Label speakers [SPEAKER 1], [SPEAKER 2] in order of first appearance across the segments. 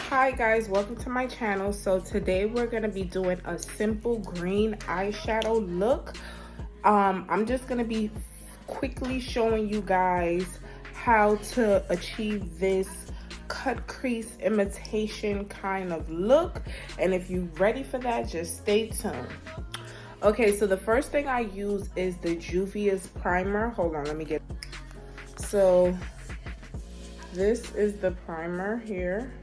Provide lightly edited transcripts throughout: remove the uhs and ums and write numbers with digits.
[SPEAKER 1] Hi guys, welcome to my channel. So today we're going to be doing a simple green eyeshadow look. I'm just going to be quickly showing you guys how to achieve this cut crease imitation kind of look, and if you're ready for that, just stay tuned. Okay, so the first thing I use is the Juvia's primer. Hold on, let me get so this is the primer here,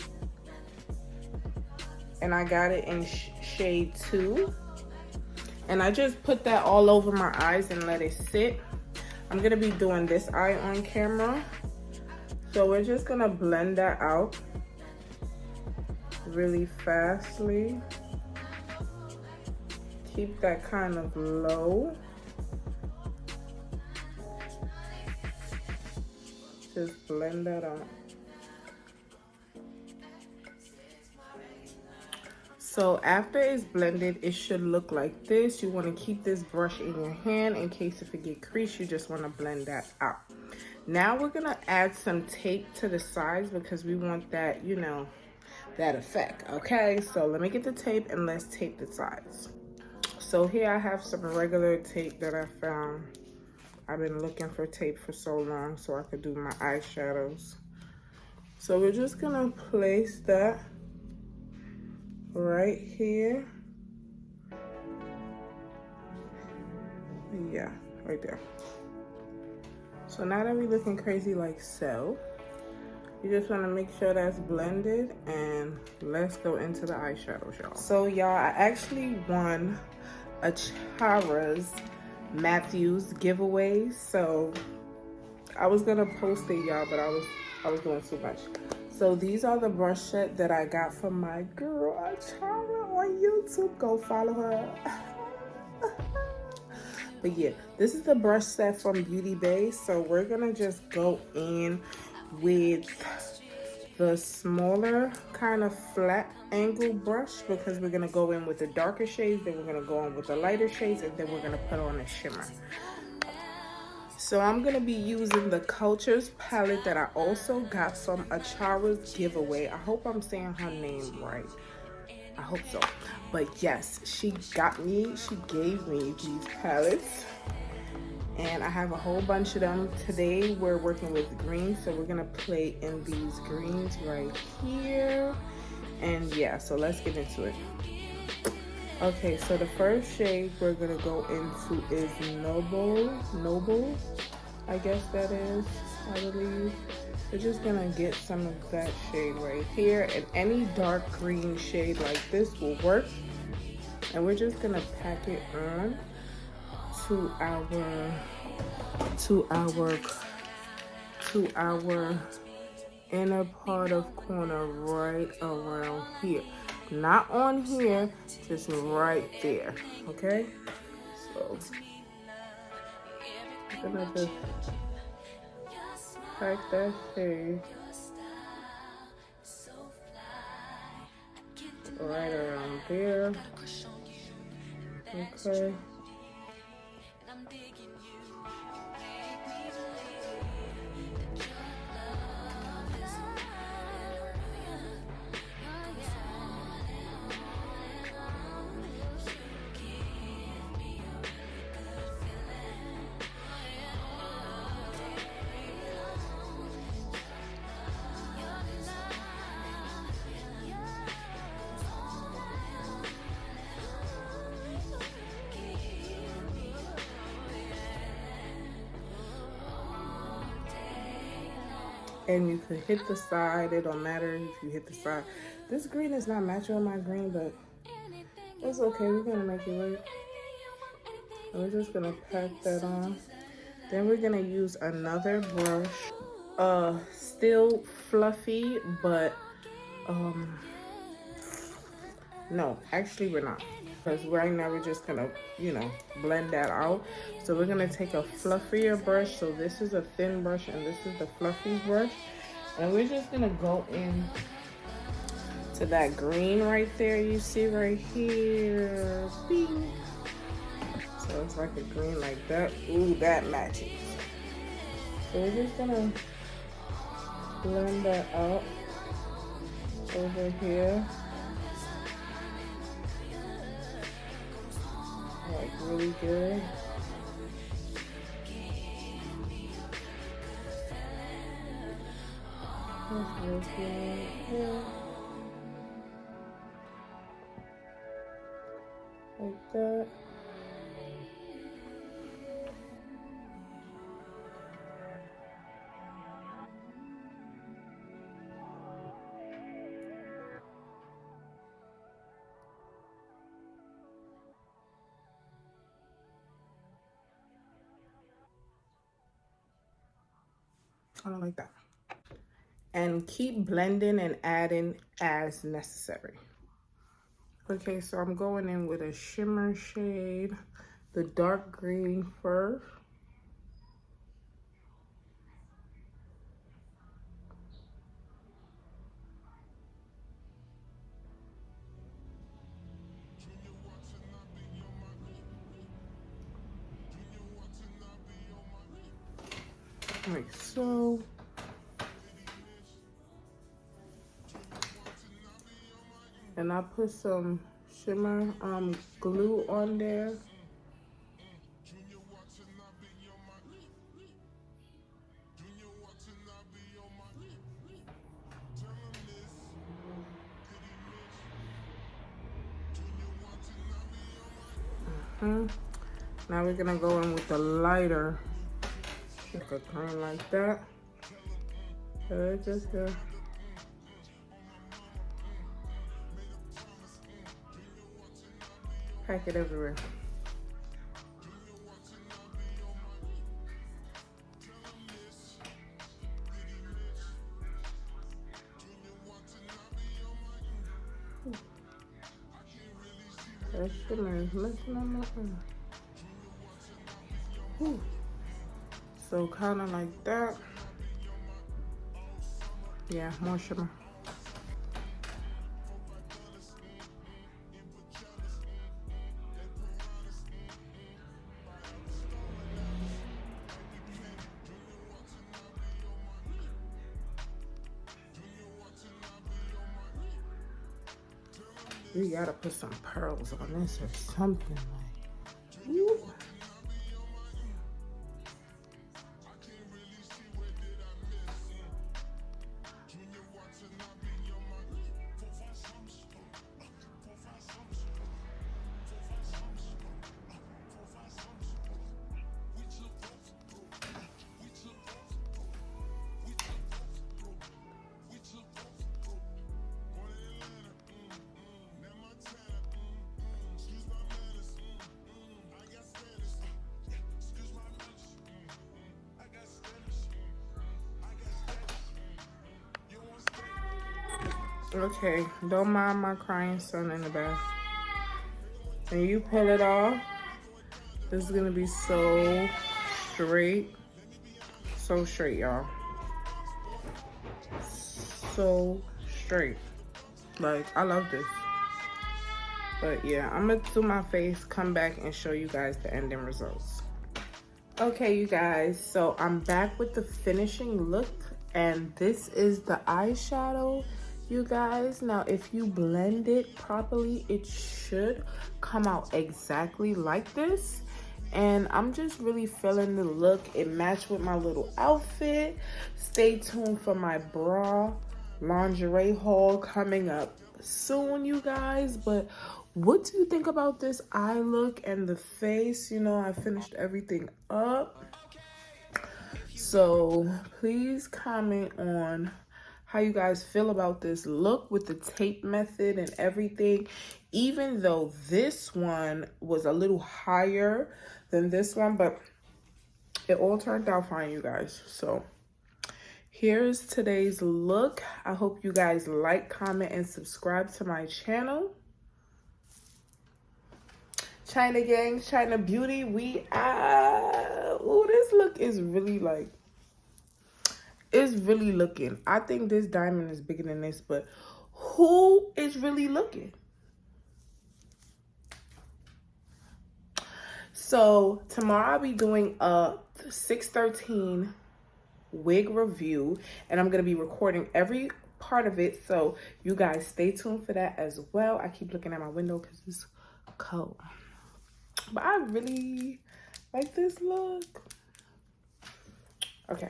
[SPEAKER 1] and I got it in shade 2, and I just put that all over my eyes and let it sit. I'm gonna be doing this eye on camera, so we're just gonna blend that out really fastly. Keep that kind of low. Just blend that out. So after it's blended, it should look like this. You want to keep this brush in your hand in case if it get creased, you just want to blend that out. Now we're going to add some tape to the sides because we want that, you know, that effect. Okay, so let me get the tape and let's tape the sides. So here I have some regular tape that I found. I've been looking for tape for so long so I could do my eyeshadows. So we're just going to place that right here. Yeah, right there. So now that we're looking crazy like so, you just want to make sure that's blended, and let's go into the eyeshadows, y'all. So y'all, I actually won a Chara's Matthews giveaway, so I was gonna post it, y'all, but I was doing too much. So these are the brush set that I got from my girl Chara on YouTube. Go follow her. But yeah, this is the brush set from Beauty Bay. So we're gonna just go in with the smaller kind of flat angle brush because we're gonna go in with the darker shades, then we're gonna go in with the lighter shades, and then we're gonna put on a shimmer. So I'm going to be using the Cultures palette that I also got from a Chara's giveaway. I hope I'm saying her name right. I hope so. But yes, she gave me these palettes. And I have a whole bunch of them. Today we're working with green, so we're going to play in these greens right here. And yeah, so let's get into it. Okay, so the first shade we're gonna go into is Noble, I guess that is, I believe. We're just gonna get some of that shade right here, and any dark green shade like this will work. And we're just gonna pack it on to our inner part of corner right around here. Not on here, just right there, okay? So, I'm gonna just pack that shade right around there, okay? And you could hit the side. It don't matter if you hit the side. This green is not matching with my green, but it's okay. We're gonna make it work. And we're just gonna pat that on. Then we're gonna use another brush. Still fluffy, but no, actually we're not. Because right now we're just gonna, blend that out. So we're gonna take a fluffier brush. So this is a thin brush and this is the fluffy brush. And we're just gonna go in to that green right there. You see right here. Bing. So it's like a green like that. Ooh, that matches. So we're just gonna blend that out over here. Like really good. Just really good. Like that. Kind of like that. And keep blending and adding as necessary. Okay, so I'm going in with a shimmer shade, the dark green first. Like so. And I put some shimmer glue on there. Now we're gonna go in with the lighter, like a green like that. Just pack it everywhere. That shimmer is messing up my thing. So kind of like that. Yeah, more shimmer. We gotta put some pearls on this or something like. Woo. Okay, don't mind my crying son in the bath. When you pull it off, this is gonna be so straight. So straight, y'all. So straight. Like, I love this. But yeah, I'm gonna do my face, come back and show you guys the ending results. Okay, you guys, so I'm back with the finishing look, and this is the eyeshadow, you guys. Now, if you blend it properly, it should come out exactly like this. And I'm just really feeling the look. It matched with my little outfit. Stay tuned for my bra lingerie haul coming up soon, you guys. But what do you think about this eye look and the face? You know, I finished everything up. So please comment on how you guys feel about this look with the tape method and everything. Even though this one was a little higher than this one, but it all turned out fine, you guys. So here's today's look. I hope you guys like, comment, and subscribe to my channel. China Gang, China Beauty, we are. Oh, this look is really like, it's really looking. I think this diamond is bigger than this, but who is really looking? So tomorrow I'll be doing a 613 wig review, and I'm gonna be recording every part of it, so you guys stay tuned for that as well. I keep looking at my window because it's cold, but I really like this look. Okay.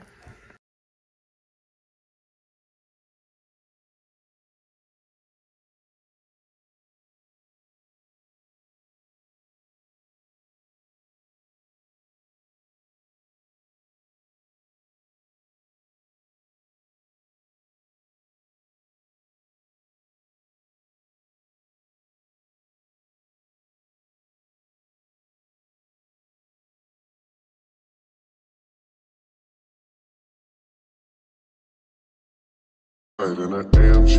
[SPEAKER 2] In an AMG,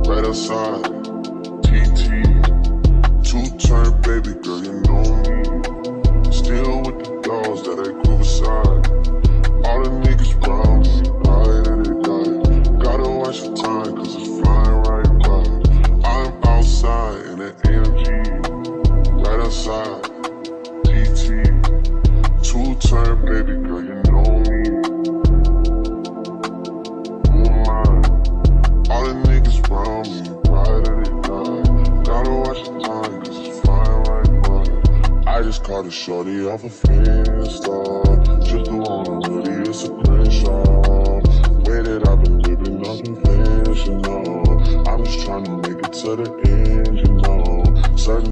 [SPEAKER 2] right outside, TT, two-turn baby girl, you know me. Still with the dogs that I grew beside. All the niggas round me, right at it, guy. Gotta watch the time, cause it's flying right by. I'm outside in an AMG, right outside, TT, two-turn baby girl, you know me. I just caught a shorty off a Finsta. Just the one on hoodie, it's a screenshot. Way that I've been living unconventional. I'm just trying to make it to the end, you know. Certain